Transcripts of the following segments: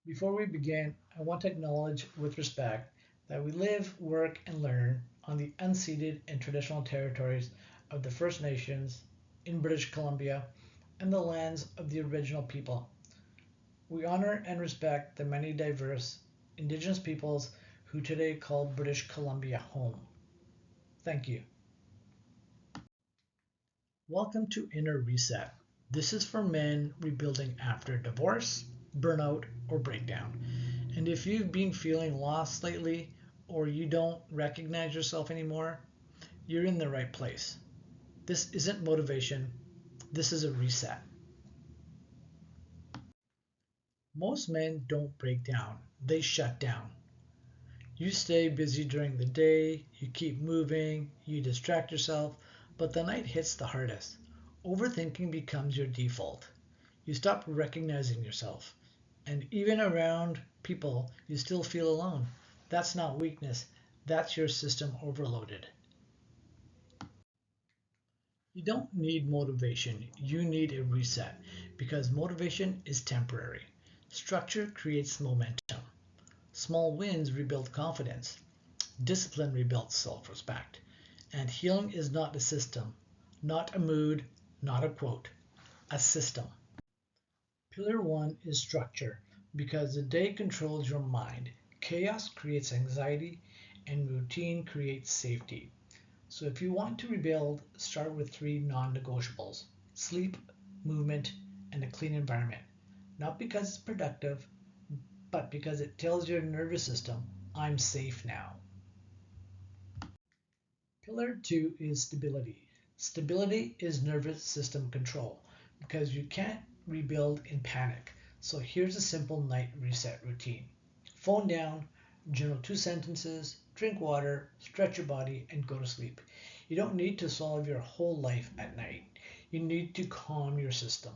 Before we begin, I want to acknowledge with respect that we live, work, and learn on the unceded and traditional territories of the First Nations in British Columbia and the lands of the original people. We honor and respect the many diverse Indigenous peoples who today call British Columbia home. Thank you. Welcome to Inner Reset. This is for men rebuilding after divorce, burnout, or breakdown. And if you've been feeling lost lately or you don't recognize yourself anymore, you're in the right place. This isn't motivation, this is a reset. Most men don't break down, they shut down. You stay busy during the day, you keep moving, you distract yourself, but the night hits the hardest. Overthinking becomes your default. You stop recognizing yourself. And even around people, you still feel alone. That's not weakness, that's your system overloaded. You don't need motivation, you need a reset because motivation is temporary. Structure creates momentum. Small wins rebuild confidence. Discipline rebuilds self respect. And healing is not a system, not a mood, not a quote, a system. Pillar one is structure because the day controls your mind. Chaos creates anxiety and routine creates safety. So if you want to rebuild, start with three non negotiables: sleep, movement, and a clean environment. Not because it's productive, but because it tells your nervous system, I'm safe now. Pillar two is stability. Stability is nervous system control because you can't rebuild in panic. So here's a simple night reset routine: phone down, journal two sentences, drink water, stretch your body, and go to sleep. You don't need to solve your whole life at night. You need to calm your system.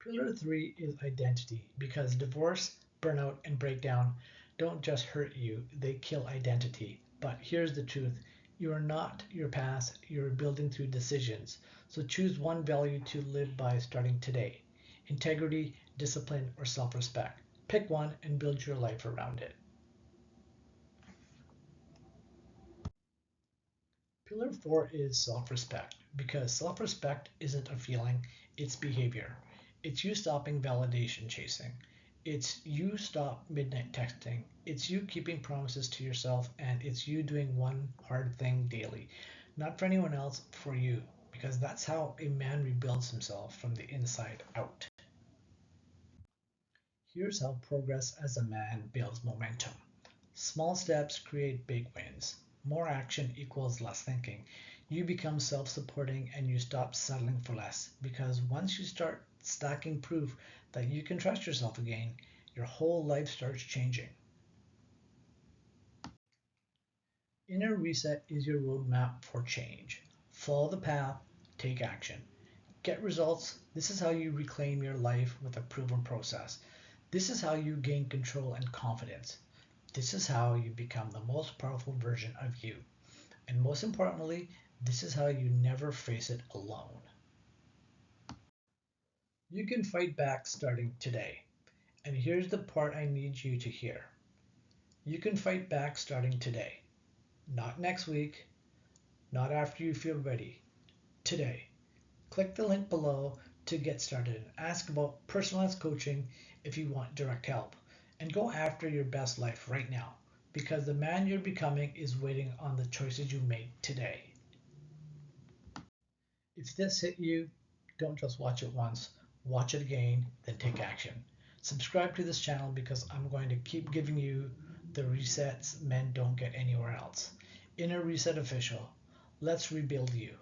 Pillar three is identity because divorce, burnout, and breakdown don't just hurt you, they kill identity. But here's the truth: you are not your past, you're building through decisions. So choose one value to live by starting today: integrity, discipline, or self respect. Pick one and build your life around it. Pillar four is self respect because self respect isn't a feeling, it's behavior. It's you stopping validation chasing. It's you stop midnight texting. It's you keeping promises to yourself, and it's you doing one hard thing daily. Not for anyone else, for you. Because that's how a man rebuilds himself from the inside out. Here's how progress as a man builds momentum. Small steps create big wins. More action equals less thinking. You become self supporting and you stop settling for less because once you start stacking proof that you can trust yourself again, your whole life starts changing. Inner reset is your roadmap for change. Follow the path, take action. Get results. This is how you reclaim your life with a proven process. This is how you gain control and confidence. This is how you become the most powerful version of you. And most importantly, this is how you never face it alone. You can fight back starting today. And here's the part I need you to hear. You can fight back starting today. Not next week, not after you feel ready. Today. Click the link below to get started and ask about personalized coaching if you want direct help. And go after your best life right now because the man you're becoming is waiting on the choices you made today. If this hit you, don't just watch it once, watch it again, then take action. Subscribe to this channel because I'm going to keep giving you the resets men don't get anywhere else. Inner Reset Official. Let's rebuild you.